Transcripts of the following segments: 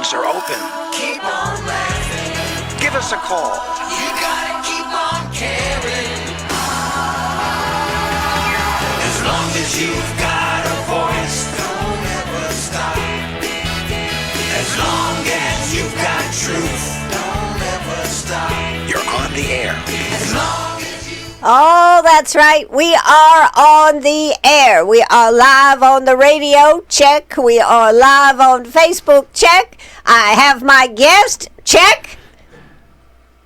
lines are open. Keep on laughing. Give us a call. You gotta keep on caring. As long as you've got a voice, don't ever stop. As long as you've got truth, don't ever stop. You're on the air. As long as Oh, that's right. We are on the air. We are live on the radio. Check. We are live on Facebook. Check. I have my guest. Check.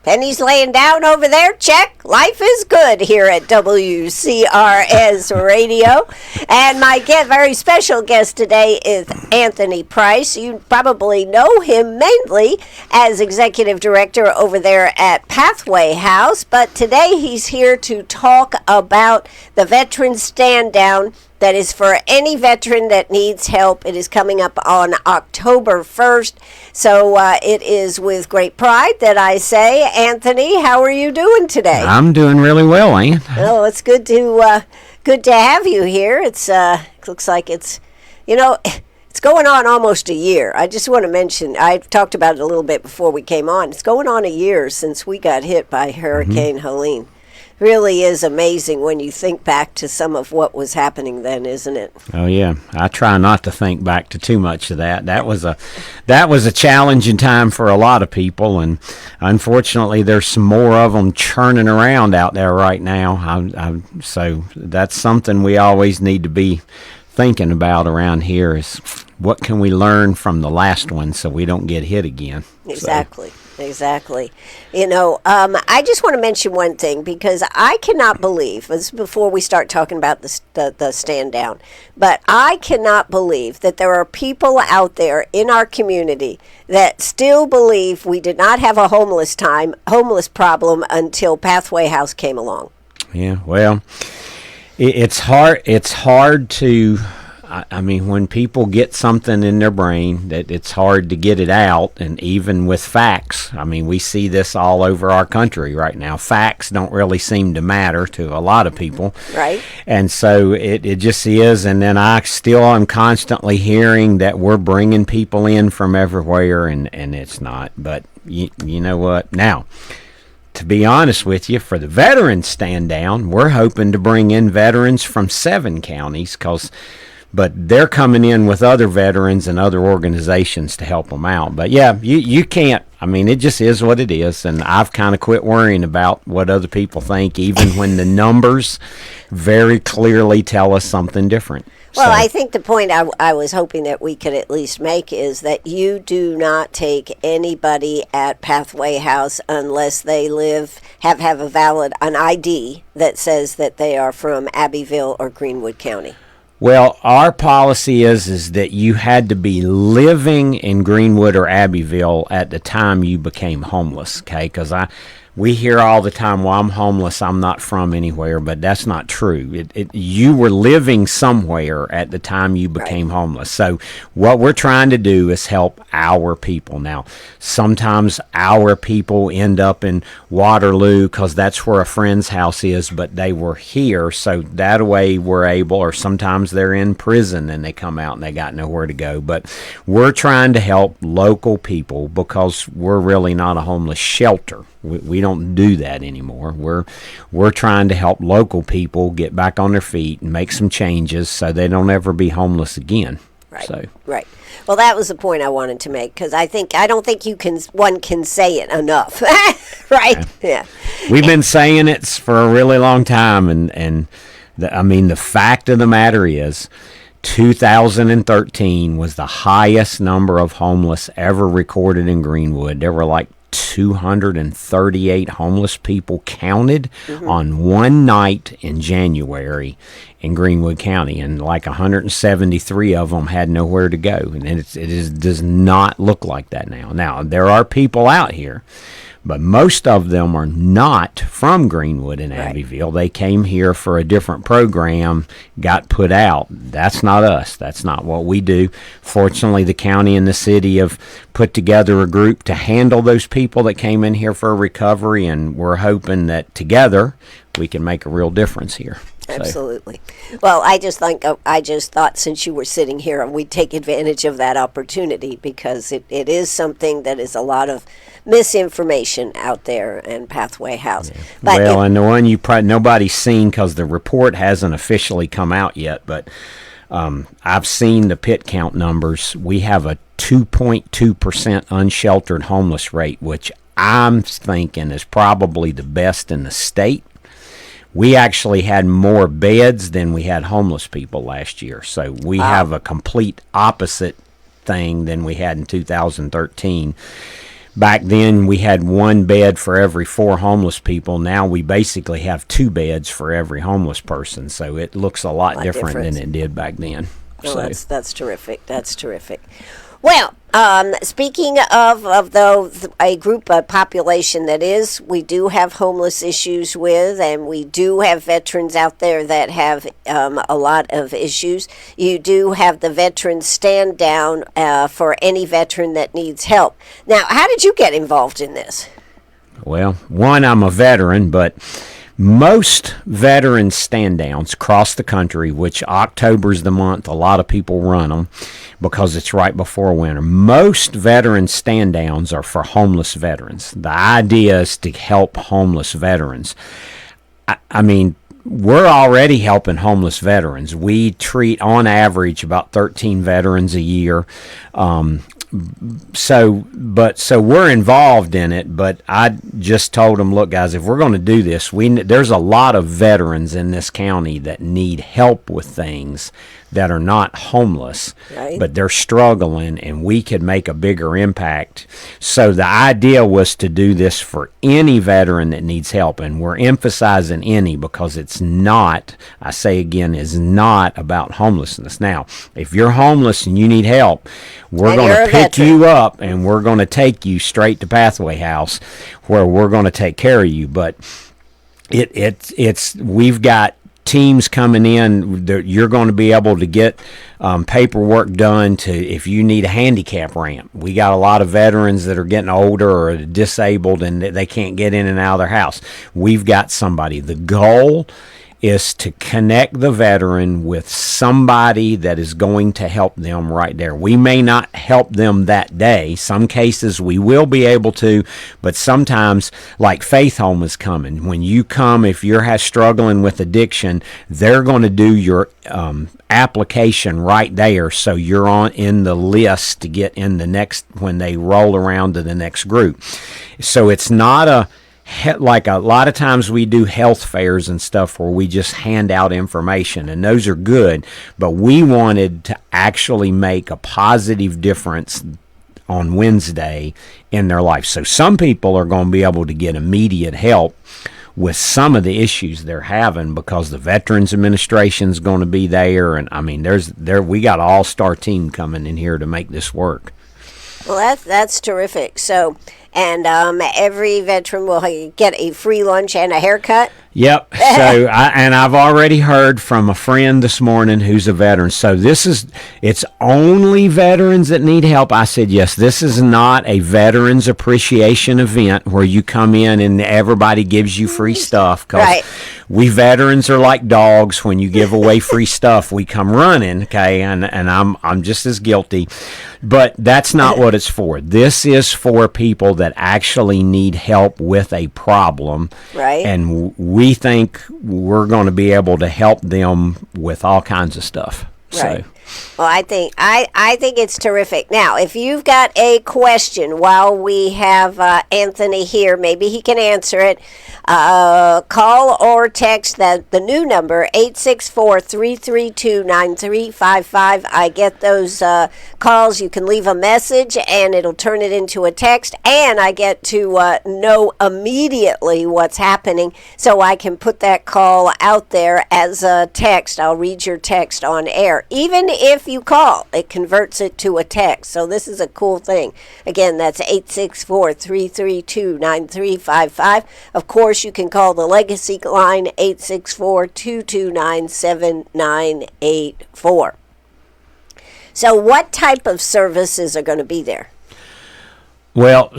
Penny's laying down over there. Check. Life is good here at WCRS Radio. And my very special guest today is Anthony Price. You probably know him mainly as executive director over there at Pathway House. But today he's here to talk about the Veterans Stand Down that is for any veteran that needs help. It is coming up on October 1st. So it is with great pride that I say, Anthony, how are you doing today? I'm doing really well, Ann. Oh, it's good to have you here. It's looks like it's going on almost a year. I just want to mention, I talked about it a little bit before we came on. It's going on a year since we got hit by Hurricane Helene. Really is amazing when you think back to some of what was happening then, isn't it? Oh yeah, I try not to think back to too much of that. That was a challenging time for a lot of people, and unfortunately, there's some more of them churning around out there right now. So that's something we always need to be thinking about around here: is what can we learn from the last one so we don't get hit again. Exactly. Exactly. I just want to mention one thing, because I cannot believe, this is before we start talking about the stand down, but I cannot believe that there are people out there in our community that still believe we did not have a homeless problem until Pathway House came along. Yeah, well, it's hard to... I mean, when people get something in their brain, that it's hard to get it out, and even with facts. I mean, we see this all over our country right now. Facts don't really seem to matter to a lot of people. Right. And so it just is, and then I still am constantly hearing that we're bringing people in from everywhere, and it's not. But you know what? Now, to be honest with you, for the Veterans Stand Down, we're hoping to bring in veterans from 7 counties, but they're coming in with other veterans and other organizations to help them out. But yeah, you can't, I mean, it just is what it is, and I've kind of quit worrying about what other people think, even when the numbers very clearly tell us something different. Well, I think the point I was hoping that we could at least make is that you do not take anybody at Pathway House unless they have an ID that says that they are from Abbeville or Greenwood County. Well, our policy is that you had to be living in Greenwood or Abbeville at the time you became homeless, okay? Because we hear all the time, well, I'm homeless, I'm not from anywhere, but that's not true. You were living somewhere at the time you became homeless. So what we're trying to do is help our people. Now, sometimes our people end up in Waterloo because that's where a friend's house is, but they were here, so that way we're able, or sometimes they're in prison and they come out and they got nowhere to go. But we're trying to help local people because we're really not a homeless shelter. We don't do that anymore. We're trying to help local people get back on their feet and make some changes so they don't ever be homeless again. Right. Right. Well, that was the point I wanted to make, because I don't think one can say it enough. Right? Yeah. We've been saying it for a really long time, and the fact of the matter is, 2013 was the highest number of homeless ever recorded in Greenwood. There were like 238 homeless people counted on one night in January in Greenwood County, and like 173 of them had nowhere to go. And it does not look like that now. Now, there are people out here, but most of them are not from Greenwood and Abbeville. They came here for a different program, got put out. That's not us. That's not what we do. Fortunately, the county and the city have put together a group to handle those people that came in here for a recovery, and we're hoping that together we can make a real difference here. Absolutely. Well, I just thought since you were sitting here, we'd take advantage of that opportunity, because it is something that is a lot of misinformation out there in Pathway House. Yeah. But well, and the one you probably nobody's seen because the report hasn't officially come out yet, but I've seen the pit count numbers. We have a 2.2% unsheltered homeless rate, which I'm thinking is probably the best in the state. We actually had more beds than we had homeless people last year. So we have a complete opposite thing than we had in 2013. Back then, we had one bed for every 4 homeless people. Now we basically have 2 beds for every homeless person. So it looks a lot different than it did back then. Well, that's terrific. That's terrific. Well, speaking of a group of population we do have homeless issues with, and we do have veterans out there that have a lot of issues. You do have the veterans stand down for any veteran that needs help. Now, how did you get involved in this? Well, one, I'm a veteran, but most veteran stand downs across the country, which October's the month a lot of people run them because it's right before winter. Most veteran stand downs are for homeless veterans. The idea is to help homeless veterans. I mean, we're already helping homeless veterans. We treat on average about 13 veterans a year. So we're involved in it, but I just told them, look, guys, if we're going to do this, there's a lot of veterans in this county that need help with things that are not homeless, right, but they're struggling, and we could make a bigger impact. So the idea was to do this for any veteran that needs help, and we're emphasizing any because it's not, I say again, is not about homelessness. Now, if you're homeless and you need help, we're going to pick you up and we're going to take you straight to Pathway House where we're going to take care of you. But we've got teams coming in. You're going to be able to get paperwork done if you need a handicap ramp. We got a lot of veterans that are getting older or disabled and they can't get in and out of their house. We've got somebody. The goal is to connect the veteran with somebody that is going to help them right there. We may not help them that day. Some cases we will be able to, but sometimes, like Faith Home is coming. When you come, if you're struggling with addiction, they're going to do your application right there, so you're in the list to get in the next, when they roll around to the next group. So it's not like a lot of times we do health fairs and stuff where we just hand out information, and those are good, but we wanted to actually make a positive difference on Wednesday in their life. So some people are going to be able to get immediate help with some of the issues they're having because the Veterans Administration is going to be there, and I mean, we got an all-star team coming in here to make this work. Well, that's terrific. So, and every veteran will get a free lunch and a haircut. Yep. So, I've already heard from a friend this morning who's a veteran. So it's only veterans that need help. I said, yes, this is not a veterans appreciation event where you come in and everybody gives you free stuff. Right. We veterans are like dogs. When you give away free stuff, we come running. Okay. And I'm just as guilty, but that's not what it's for. This is for people that actually need help with a problem. Right. And we think we're going to be able to help them with all kinds of stuff. Right. Well, I think it's terrific. Now, if you've got a question while we have Anthony here, maybe he can answer it. Call or text the new number, 864-332-9355. I get those calls. You can leave a message, and it'll turn it into a text, and I get to know immediately what's happening, so I can put that call out there as a text. I'll read your text on air. Even if you call, it converts it to a text. So this is a cool thing. Again, that's 864-332-9355. Of course, you can call the Legacy line, 864-229-7984. So what type of services are going to be there? Well,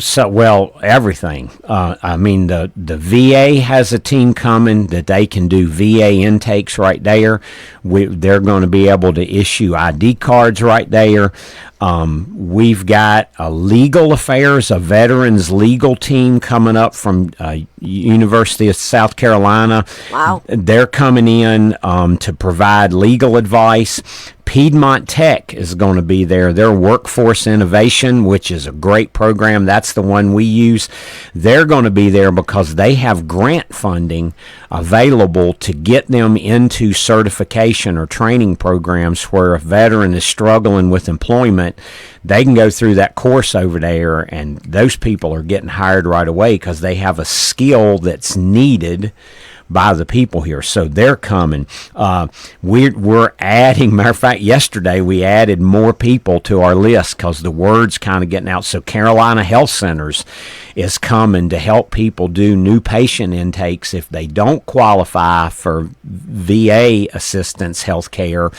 everything. I mean, the VA has a team coming that they can do VA intakes right there. They're going to be able to issue ID cards right there. We've got a legal affairs, a veterans legal team coming up from University of South Carolina. Wow. They're coming in to provide legal advice. Piedmont Tech is going to be there. Their Workforce Innovation, which is a great program. That's the one we use. They're going to be there because they have grant funding available to get them into certification or training programs where a veteran is struggling with employment. They can go through that course over there, and those people are getting hired right away because they have a skill that's needed by the people here. So they're coming. We're adding, matter of fact, yesterday we added more people to our list because the word's kind of getting out. So Carolina Health Centers is coming to help people do new patient intakes if they don't qualify for VA assistance health care.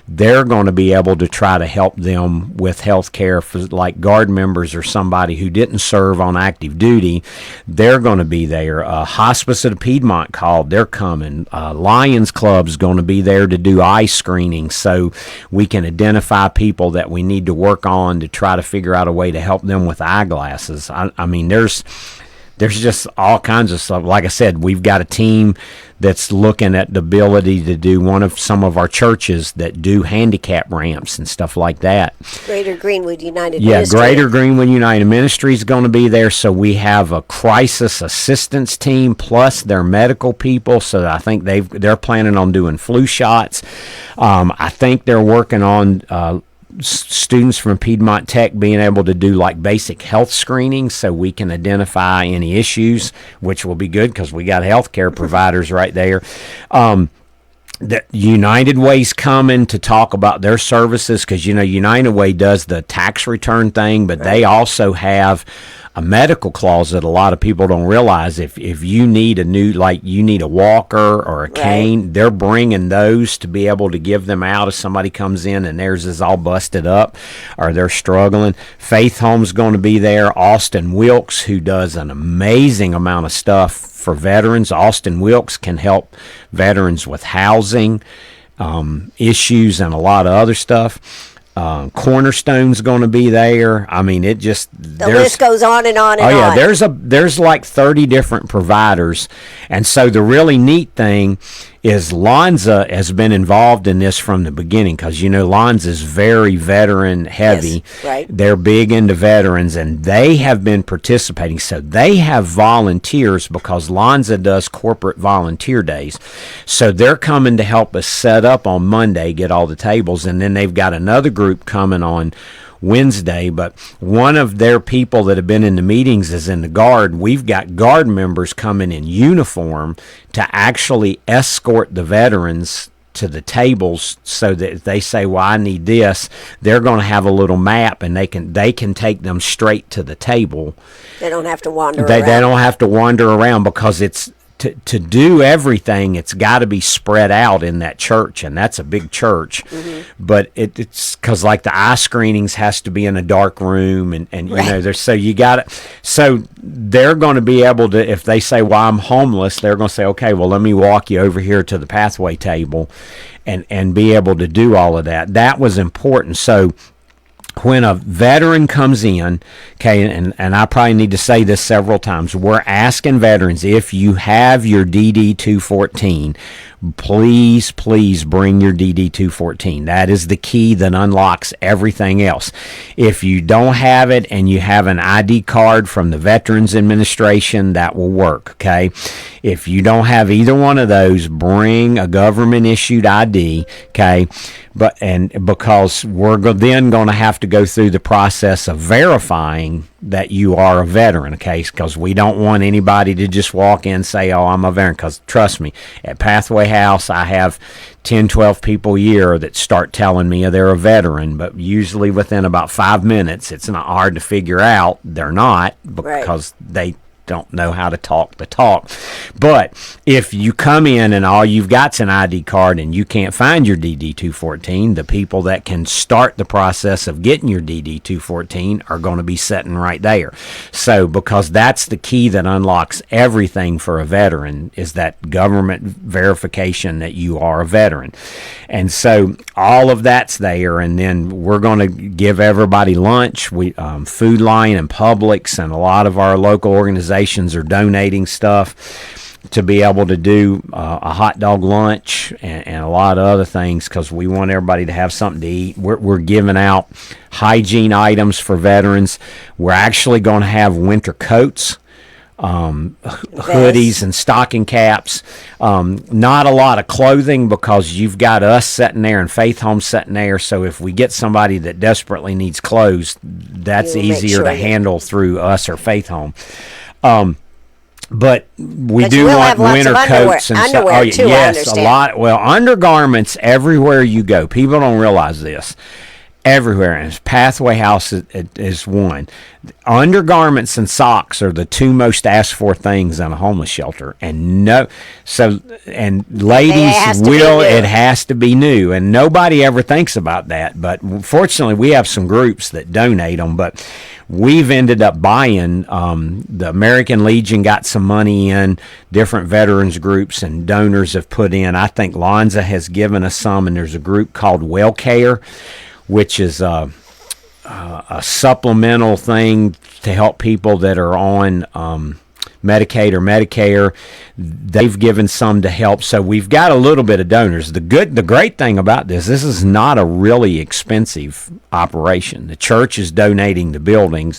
They're going to be able to try to help them with health care for like guard members or somebody who didn't serve on active duty. They're going to be there. Hospice of Piedmont called. They're coming. Lions Club's going to be there to do eye screening so we can identify people that we need to work on to try to figure out a way to help them with eyeglasses. I mean, there's just all kinds of stuff. Like I said, we've got a team that's looking at the ability to do some of our churches that do handicap ramps and stuff like that. Greater Greenwood United Yeah, Ministry. Greater Greenwood United Ministry is going to be there. So we have a crisis assistance team plus their medical people. So I think they're planning on doing flu shots. I think they're working on students from Piedmont Tech being able to do like basic health screening so we can identify any issues, which will be good because we got healthcare providers right there. The United Way's coming to talk about their services because, United Way does the tax return thing, but they also have a medical closet. A lot of people don't realize if you need you need a walker or a cane, they're bringing those to be able to give them out if somebody comes in and theirs is all busted up or they're struggling. Faith Home's going to be there. Austin Wilkes, who does an amazing amount of stuff for veterans. Austin Wilkes can help veterans with housing issues and a lot of other stuff. Cornerstone's going to be there. I mean, the list goes on and on and on. Oh yeah, there's like 30 different providers, and so the really neat thing is Lonza has been involved in this from the beginning because Lonza is very veteran heavy. Yes, right. They're big into veterans, and they have been participating. So they have volunteers because Lonza does corporate volunteer days. So they're coming to help us set up on Monday, get all the tables, and then they've got another group coming on Wednesday, but one of their people that have been in the meetings is in the Guard. We've got Guard members coming in uniform to actually escort the veterans to the tables so that if they say, well, I need this, they're going to have a little map and they can take them straight to the table. They don't have to wander around. They don't have to wander around because it's to do everything, it's got to be spread out in that church, and that's a big church. Mm-hmm. But it's because like the eye screenings has to be in a dark room, and there's so they're going to be able to, if they say, well, I'm homeless, they're going to say, okay, well, let me walk you over here to the pathway table and be able to do all of that. That was important. So when a veteran comes in, okay, and I probably need to say this several times, we're asking veterans, if you have your DD-214, please bring your DD-214. That is the key that unlocks everything else. If you don't have it and you have an ID card from the Veterans Administration, that will work, okay? If you don't have either one of those, bring a government-issued ID, okay? Because we're then going to have to go through the process of verifying that you are a veteran, okay? Because we don't want anybody to just walk in and say, oh, I'm a veteran. Because trust me, at Pathway House, I have 10, 12 people a year that start telling me they're a veteran, but usually within about 5 minutes, it's not hard to figure out they're not, because they don't know how to talk the talk. But if you come in and all you've got's an ID card and you can't find your DD-214, the people that can start the process of getting your DD-214 are going to be sitting right there. So, because that's the key that unlocks everything for a veteran, is that government verification that you are a veteran. And so all of that's there, and then we're going to give everybody lunch. Food Line and Publix and a lot of our local organizations are donating stuff to be able to do a hot dog lunch and a lot of other things, because we want everybody to have something to eat. We're giving out hygiene items for veterans. We're actually going to have winter coats, hoodies and stocking caps. Not a lot of clothing, because you've got us sitting there and Faith Home sitting there. So if we get somebody that desperately needs clothes, that's easier to handle through us or Faith Home. But we do want winter coats and stuff. Oh, too, yes, a lot. Well, undergarments everywhere you go. People don't realize this. Everywhere, and Pathway House is one. Undergarments and socks are the two most asked for things in a homeless shelter, and ladies it has to be new, and nobody ever thinks about that. But fortunately, we have some groups that donate them, but we've ended up buying. The American Legion got some money in. Different veterans groups and donors have put in. I think Lonza has given us some, and there's a group called Well Care, which is a supplemental thing to help people that are on Medicaid or Medicare. They've given some to help, so we've got a little bit of donors. The great thing about this is not a really expensive operation. The church is donating the building.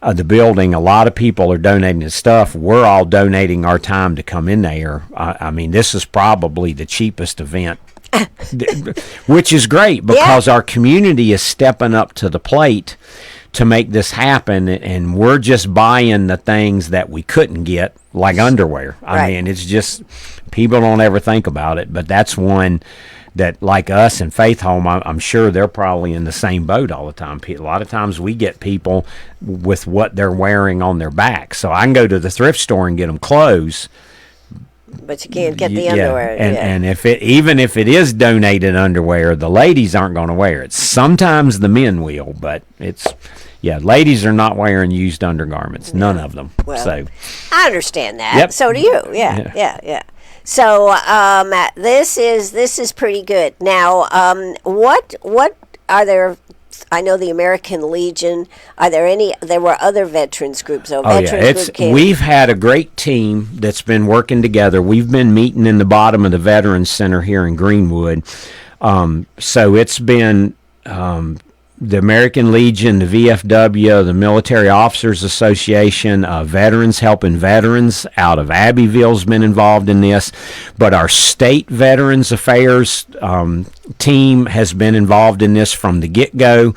A lot of people are donating the stuff. We're all donating our time to come in there. I mean, this is probably the cheapest event, which is great, because our community is stepping up to the plate to make this happen, and we're just buying the things that we couldn't get, like underwear. I mean, it's just, people don't ever think about it, but that's one that, like us and Faith Home, I'm sure they're probably in the same boat all the time. A lot of times we get people with what they're wearing on their back, so I can go to the thrift store and get them clothes, but you can't get the underwear. And even if it is donated underwear, the ladies aren't going to wear it. Sometimes the men will, but ladies are not wearing used undergarments. None of them. Well, so I understand that. Yep. So do you. Yeah. So this is pretty good. Now, what are there? I know the American Legion. Are there any? There were other veterans groups. We've had a great team that's been working together. We've been meeting in the bottom of the Veterans Center here in Greenwood. So it's been the American Legion, the VFW, the Military Officers Association, Veterans Helping Veterans out of Abbeville's been involved in this, but our state Veterans Affairs team has been involved in this from the get-go,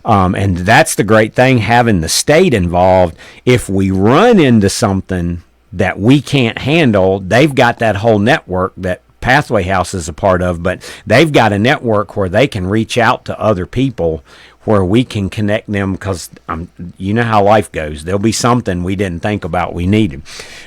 and that's the great thing, having the state involved. If we run into something that we can't handle, they've got that whole network that Pathway House is a part of, but they've got a network where they can reach out to other people, where we can connect them, because you know how life goes. There'll be something we didn't think about we needed.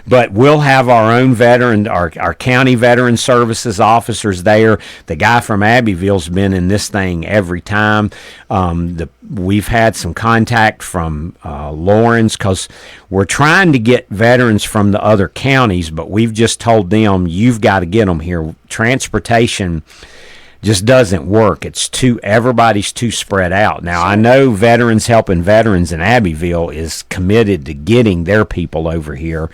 But we'll have our own veteran, our county veteran services officers there. The guy from Abbeville's been in this thing every time. We've had some contact from Lawrence, because we're trying to get veterans from the other counties, but we've just told them, you've got to get them here. Transportation just doesn't work. Everybody's too spread out. Now, I know Veterans Helping Veterans in Abbeville is committed to getting their people over here.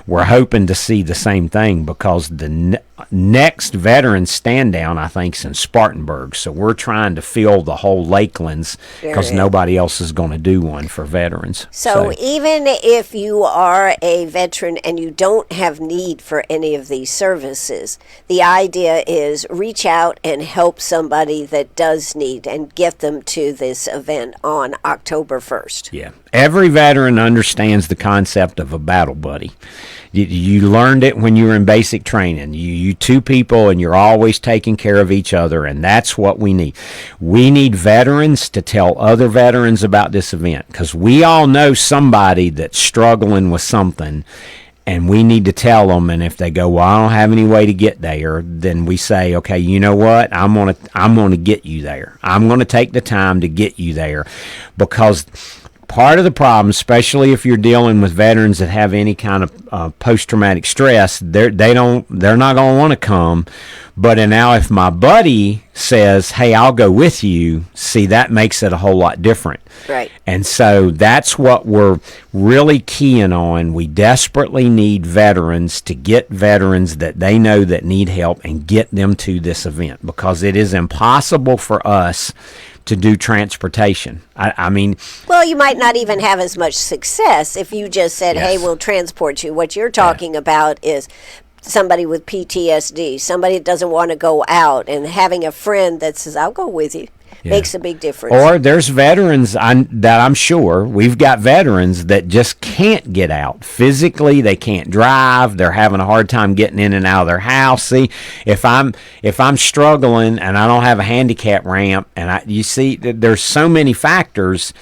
We're hoping to see the same thing, because the next veteran stand down, I think, is in Spartanburg. So we're trying to fill the whole Lakelands, because nobody else is going to do one for veterans. So even if you are a veteran and you don't have need for any of these services, the idea is reach out and help somebody that does need and get them to this event on October 1st? Yeah. Every veteran understands the concept of a battle buddy. You learned it when you were in basic training. You two people, and you're always taking care of each other, and that's what we need. We need veterans to tell other veterans about this event, because we all know somebody that's struggling with something, and we need to tell them. And if they go, well, I don't have any way to get there, then we say, okay, you know what? I'm gonna get you there. I'm gonna take the time to get you there, because part of the problem, especially if you're dealing with veterans that have any kind of post-traumatic stress, they're not going to want to come. But now if my buddy says, hey, I'll go with you, see, that makes it a whole lot different. Right. And so that's what we're really keying on. We desperately need veterans to get veterans that they know that need help and get them to this event, because it is impossible for us to do transportation. I mean, well, you might not even have as much success if you just said, yes. hey, we'll transport you. What you're talking about is somebody with PTSD, somebody that doesn't want to go out, and having a friend that says, I'll go with you. Yeah. Makes a big difference. Or there's veterans that I'm sure we've got veterans that just can't get out physically. They can't drive. They're having a hard time getting in and out of their house. See, if I'm struggling and I don't have a handicap ramp, and you see, there's so many factors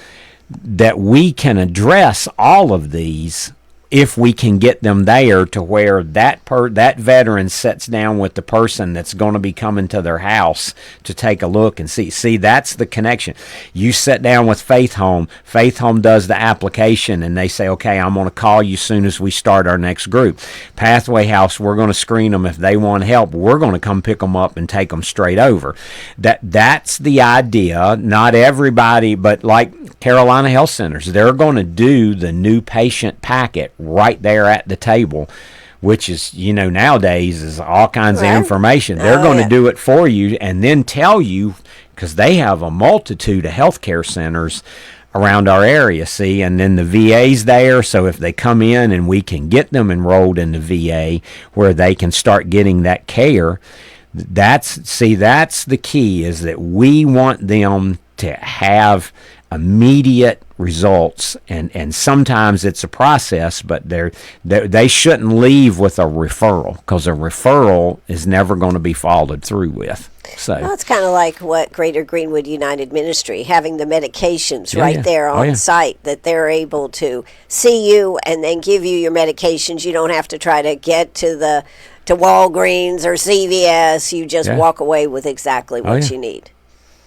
that we can address all of these if we can get them there to where that veteran sits down with the person that's going to be coming to their house to take a look and see. See, that's the connection. You sit down with Faith Home. Faith Home does the application, and they say, okay, I'm going to call you soon as we start our next group. Pathway House, we're going to screen them. If they want help, we're going to come pick them up and take them straight over. That's the idea. Not everybody, but like Carolina Health Centers, they're going to do the new patient packet right there at the table, which is, nowadays is all kinds of information. They're going to do it for you and then tell you, because they have a multitude of healthcare centers around our area, see, and then the VA's there, so if they come in and we can get them enrolled in the VA where they can start getting that care, that's the key, is that we want them to have immediate results, and sometimes it's a process, but they shouldn't leave with a referral, because a referral is never going to be followed through with. So well, it's kind of like what Greater Greenwood United Ministry, having the medications there on site, that they're able to see you and then give you your medications. You don't have to try to get to Walgreens or CVS. You just walk away with exactly what you need.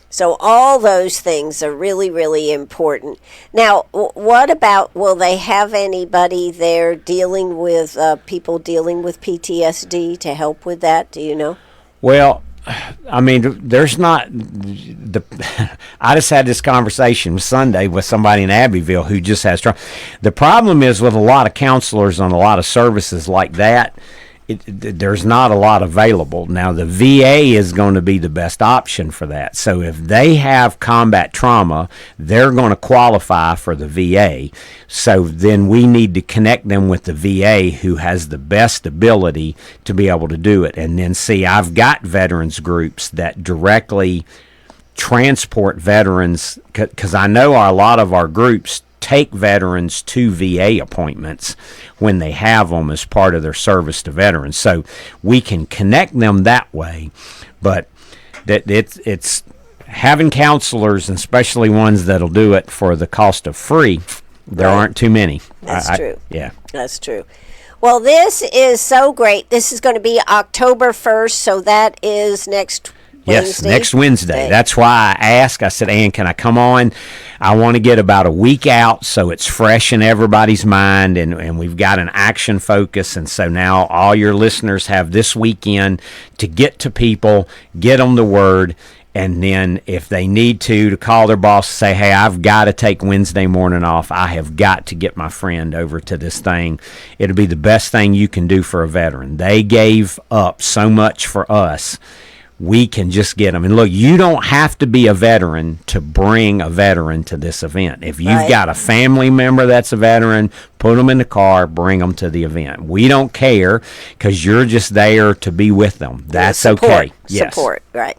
So all those things are really, really important. Now, what about, will they have anybody there dealing with people dealing with PTSD to help with that? Do you know? Well, I mean, there's not I just had this conversation Sunday with somebody in Abbeville who just has trauma. The problem is with a lot of counselors on a lot of services like that, there's not a lot available. Now, the VA is going to be the best option for that. So if they have combat trauma, they're going to qualify for the VA. So then we need to connect them with the VA, who has the best ability to be able to do it. And then, see, I've got veterans groups that directly transport veterans, because I know a lot of our groups take veterans to VA appointments when they have them as part of their service to veterans. So we can connect them that way, but it's having counselors, and especially ones that'll do it for the cost of free. There aren't too many. That's true. Yeah. That's true. Well, this is so great. This is going to be October 1st, so that is next Yes, next Wednesday. That's why I asked. I said, Ann, can I come on? I want to get about a week out so it's fresh in everybody's mind, and we've got an action focus. And so now all your listeners have this weekend to get to people, get them the word, and then if they need to call their boss and say, hey, I've got to take Wednesday morning off. I have got to get my friend over to this thing. It'll be the best thing you can do for a veteran. They gave up so much for us. We can just get them. And look, you don't have to be a veteran to bring a veteran to this event. If you've got a family member that's a veteran, put them in the car, bring them to the event. We don't care, because you're just there to be with them. That's okay. Support, right.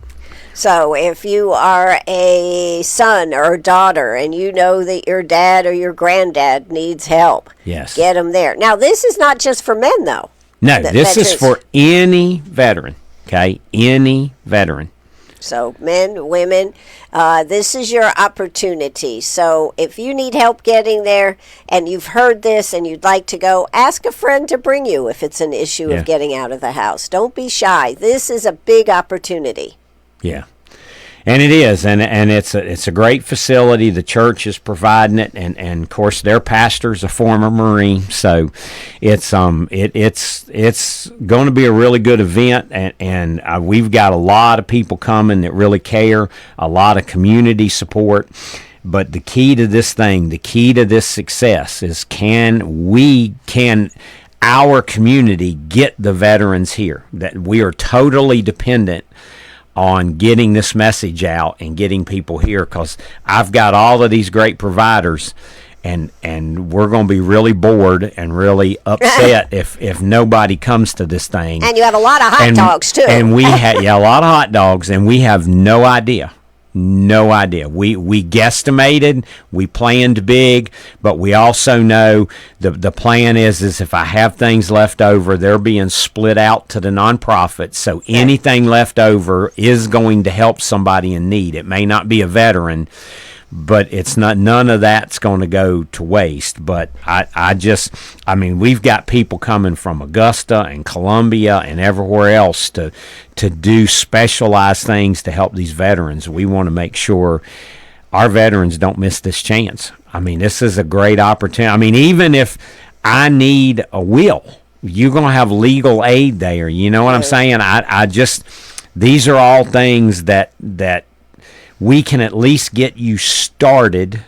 So if you are a son or daughter and you know that your dad or your granddad needs help, Yes. get them there. Now, this is not just for men, though. No, this is for any veteran, okay? Any veteran. So men, women, this is your opportunity. So if you need help getting there and you've heard this and you'd like to go, ask a friend to bring you if it's an issue Yeah. of getting out of the house. Don't be shy. This is a big opportunity. Yeah. And it is, and it's a great facility. The church is providing it, and of course their pastor's a former Marine, so it's going to be a really good event, and we've got a lot of people coming that really care, a lot of community support. But the key to this thing, the key to this success is can our community get the veterans here? That we are totally dependent on getting this message out and getting people here, because I've got all of these great providers, and we're going to be really bored and really upset if nobody comes to this thing. And you have a lot of hot dogs, too. And we had a lot of hot dogs, and we have no idea. No idea. We guesstimated, we planned big, but we also know the plan is if I have things left over, they're being split out to the nonprofits. So anything left over is going to help somebody in need. It may not be a veteran, but it's not, none of that's going to go to waste. But I mean, we've got people coming from Augusta and Columbia and everywhere else to do specialized things to help these veterans. We want to make sure our veterans don't miss this chance. I mean, this is a great opportunity. I mean, even if I need a will, you're going to have legal aid there. You know what I'm saying? These are all things that we can at least get you started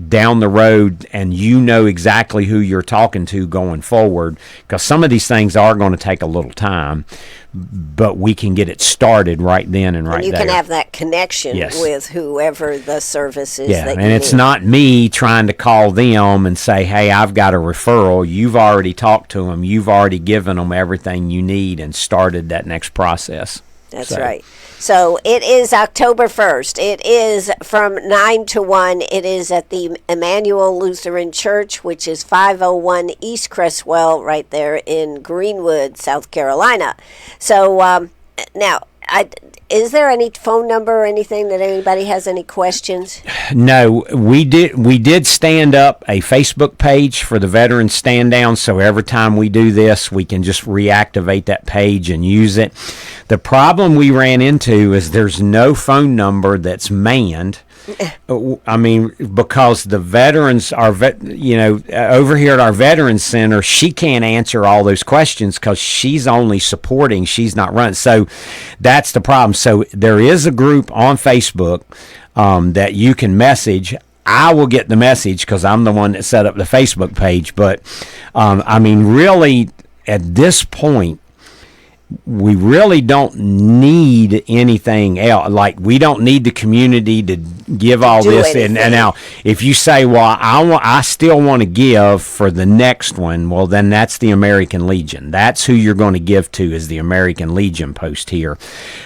down the road, and you know exactly who you're talking to going forward, because some of these things are going to take a little time, but we can get it started right then and right there. You can have that connection Yes. with whoever the service is Yeah, that and you it's need. not me trying to call them and say, hey, I've got a referral. You've already talked to them. You've already given them everything you need and started that next process. That's So- right. So it is October 1st. It is from 9 to 1. It is at the Emmanuel Lutheran Church, which is 501 East Cresswell, right there in Greenwood, South Carolina. So now, is there any phone number or anything that anybody has any questions? No, we did stand up a Facebook page for the Veterans Stand Down, so every time we do this, we can just reactivate that page and use it. The problem we ran into is there's no phone number that's manned. I mean, because the veterans are, over here at our Veterans Center, she can't answer all those questions because she's only supporting, she's not running. So that's the problem. So there is a group on Facebook that you can message. I will get the message because I'm the one that set up the Facebook page. But, I mean, really, at this point, we really don't need anything else. Like, we don't need the community to give all this. And now, if you say, well, I still want to give for the next one, well, then that's the American Legion. That's who you're going to give to, is the American Legion post here.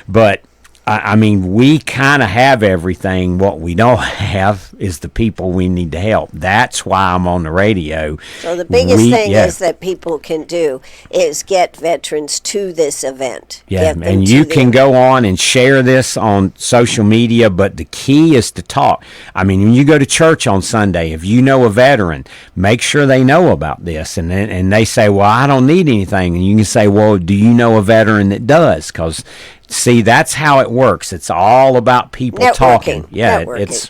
But I mean, we kind of have everything. What we don't have is the people we need to help. That's why I'm on the radio. So the biggest thing is that people can do is get veterans to this event. Yeah, and you can go on and share this on social media, but the key is to talk. I mean, when you go to church on Sunday, if you know a veteran, make sure they know about this. And they say, well, I don't need anything. And you can say, well, do you know a veteran that does? Because see, that's how it works. It's all about people talking. Yeah, it's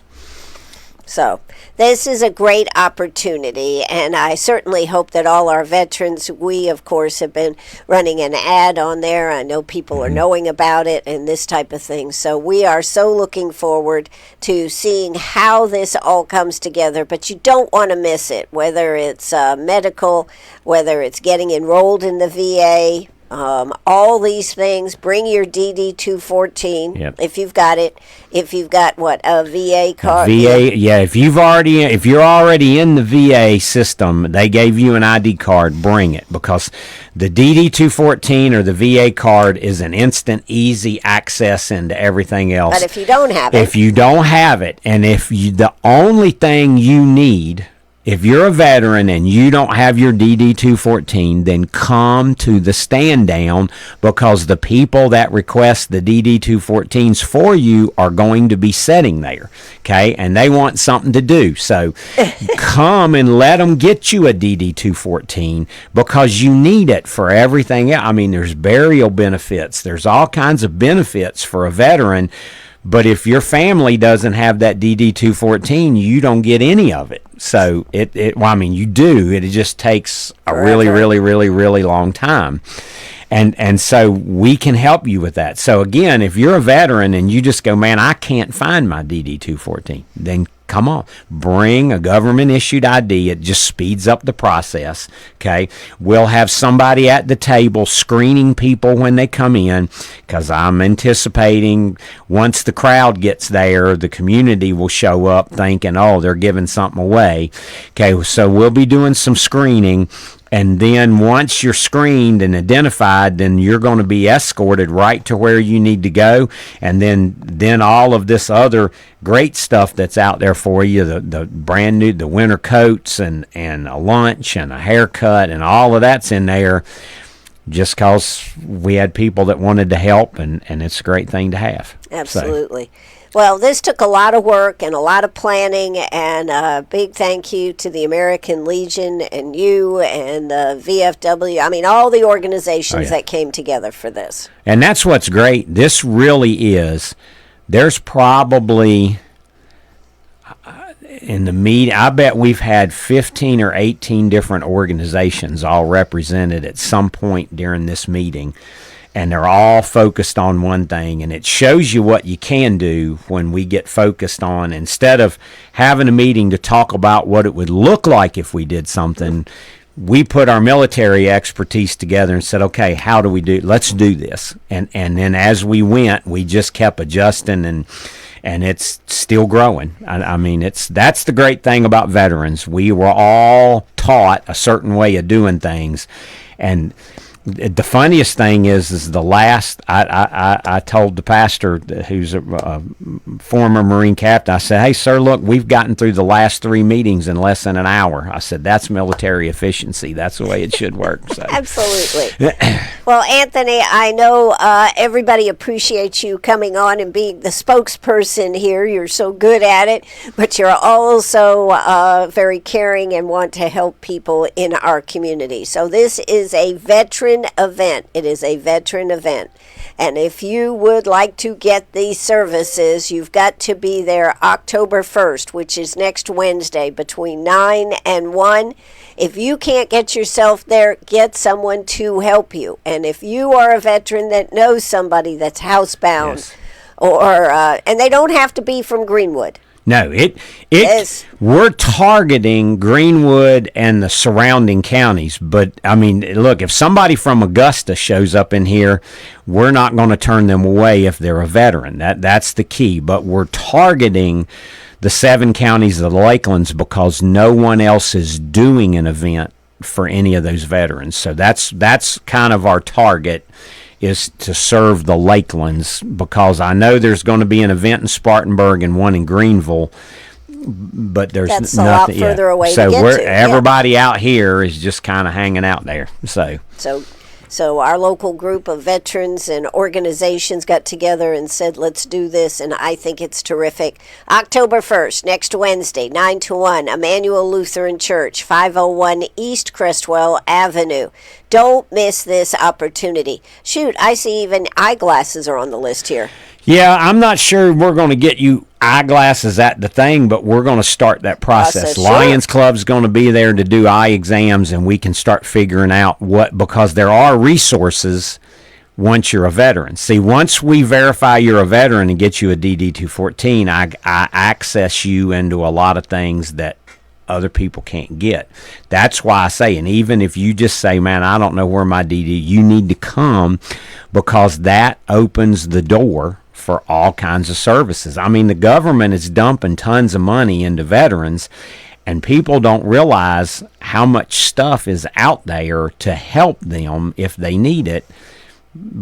so this is a great opportunity, and I certainly hope that all our veterans, we of course have been running an ad on there. I know people are knowing about it and this type of thing. So we are so looking forward to seeing how this all comes together, but you don't want to miss it, whether it's medical, whether it's getting enrolled in the VA, all these things. Bring your DD 214 Yep. if you've got it. If you've got a VA card. VA, yeah. If you're already in the VA system, they gave you an ID card. Bring it, because the DD 214 or the VA card is an instant, easy access into everything else. But if you don't have it, and the only thing you need. If you're a veteran and you don't have your DD 214, then come to the stand down, because the people that request the DD 214s for you are going to be sitting there, okay? And they want something to do. So come and let them get you a DD 214, because you need it for everything else. I mean, there's burial benefits. There's all kinds of benefits for a veteran. But if your family doesn't have that DD 214, you don't get any of it. So you do. It just takes a really, really, really, really long time. And so we can help you with that. So again, if you're a veteran and you just go, man, I can't find my DD 214, then come on, bring a government issued ID. It just speeds up the process. Okay. We'll have somebody at the table screening people when they come in, because I'm anticipating once the crowd gets there, the community will show up thinking, oh, they're giving something away. Okay. So we'll be doing some screening. And then once you're screened and identified, then you're going to be escorted right to where you need to go. And then all of this other great stuff that's out there for you, the brand new, the winter coats and a lunch and a haircut and all of that's in there, just because we had people that wanted to help, and it's a great thing to have. Absolutely. So. Well, this took a lot of work and a lot of planning, and a big thank you to the American Legion and you and the VFW. I mean, all the organizations that came together for this. And that's what's great. This really is. There's probably in the meeting, I bet we've had 15 or 18 different organizations all represented at some point during this meeting. And they're all focused on one thing, and it shows you what you can do when we get focused on, instead of having a meeting to talk about what it would look like if we did something, we put our military expertise together and said, okay, let's do this. And then as we went, we just kept adjusting, and it's still growing. I mean, that's the great thing about veterans. We were all taught a certain way of doing things, and the funniest thing is the last, I told the pastor, who's a former Marine captain, I said, hey, sir, look, we've gotten through the last 3 meetings in less than an hour. I said, that's military efficiency. That's the way it should work. So. Absolutely. Well, Anthony, I know everybody appreciates you coming on and being the spokesperson here. You're so good at it, but you're also very caring and want to help people in our community. So this is a veteran event. It is a veteran event. And if you would like to get these services, you've got to be there October 1st, which is next Wednesday, between 9 and 1. If you can't get yourself there, get someone to help you. And if you are a veteran that knows somebody that's housebound, yes. And they don't have to be from Greenwood. No, we're targeting Greenwood and the surrounding counties. But, I mean, look, if somebody from Augusta shows up in here, we're not going to turn them away if they're a veteran. That's the key. But we're targeting the 7 counties of the Lakelands because no one else is doing an event for any of those veterans. So that's kind of our target, is to serve the Lakelands, because I know there's going to be an event in Spartanburg and one in Greenville, but there's that's nothing a lot further away so to get to. Everybody out here is just kind of hanging out there. So our local group of veterans and organizations got together and said, let's do this, and I think it's terrific. October 1st, next Wednesday, 9 to 1, Emmanuel Lutheran Church, 501 East Crestwell Avenue. Don't miss this opportunity. Shoot, I see even eyeglasses are on the list here. Yeah, I'm not sure we're going to get you eyeglasses at the thing, but we're going to start that process. Lions Club's going to be there to do eye exams, and we can start figuring out because there are resources once you're a veteran. See, once we verify you're a veteran and get you a DD 214, I access you into a lot of things that other people can't get. That's why I say, and even if you just say, man, I don't know where my DD, you need to come, because that opens the door for all kinds of services. I mean, the government is dumping tons of money into veterans, and people don't realize how much stuff is out there to help them if they need it,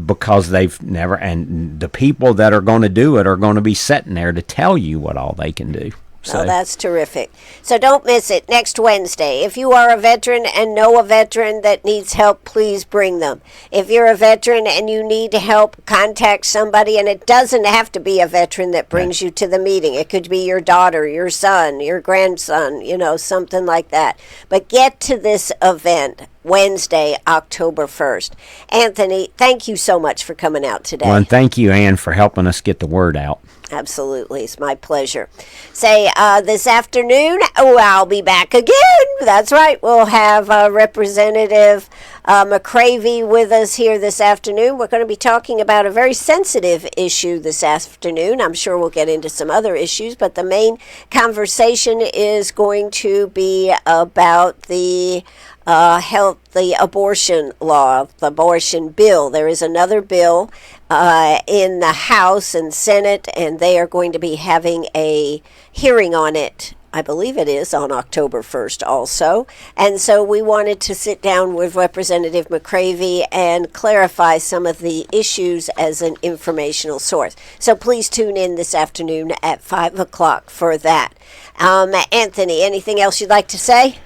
because they've never, and the people that are going to do it are going to be sitting there to tell you what all they can do. So Oh, that's terrific. So don't miss it next Wednesday. If you are a veteran and know a veteran that needs help, please bring them. If you're a veteran and you need help, contact somebody. And it doesn't have to be a veteran that brings you to the meeting. It could be your daughter, your son, your grandson, something like that. But get to this event Wednesday, October 1st. Anthony, thank you so much for coming out today. Well, and thank you, Ann, for helping us get the word out. Absolutely. It's my pleasure. Say, this afternoon, I'll be back again. That's right. We'll have Representative McCravey with us here this afternoon. We're going to be talking about a very sensitive issue this afternoon. I'm sure we'll get into some other issues, but the main conversation is going to be about the the abortion law, the abortion bill. There is another bill in the House and Senate, and they are going to be having a hearing on it. I believe it is on October 1st also. And so we wanted to sit down with Representative McCravey and clarify some of the issues as an informational source. So please tune in this afternoon at 5 o'clock for that. Anthony, anything else you'd like to say?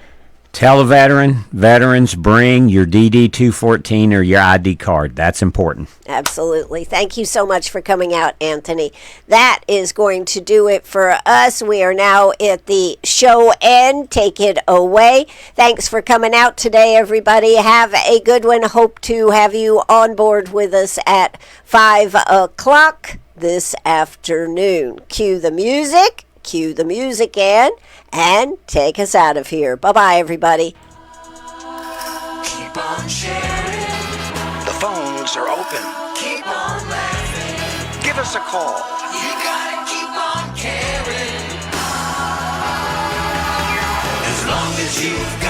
Tell a veterans, bring your DD-214 or your ID card. That's important. Absolutely. Thank you so much for coming out, Anthony. That is going to do it for us. We are now at the show end. Take it away. Thanks for coming out today, everybody. Have a good one. Hope to have you on board with us at 5 o'clock this afternoon. Cue the music. Cue the music in and take us out of here. Bye-bye, everybody. Keep on sharing. The phones are open. Keep on laughing. Give us a call. You gotta keep on caring. As long as you've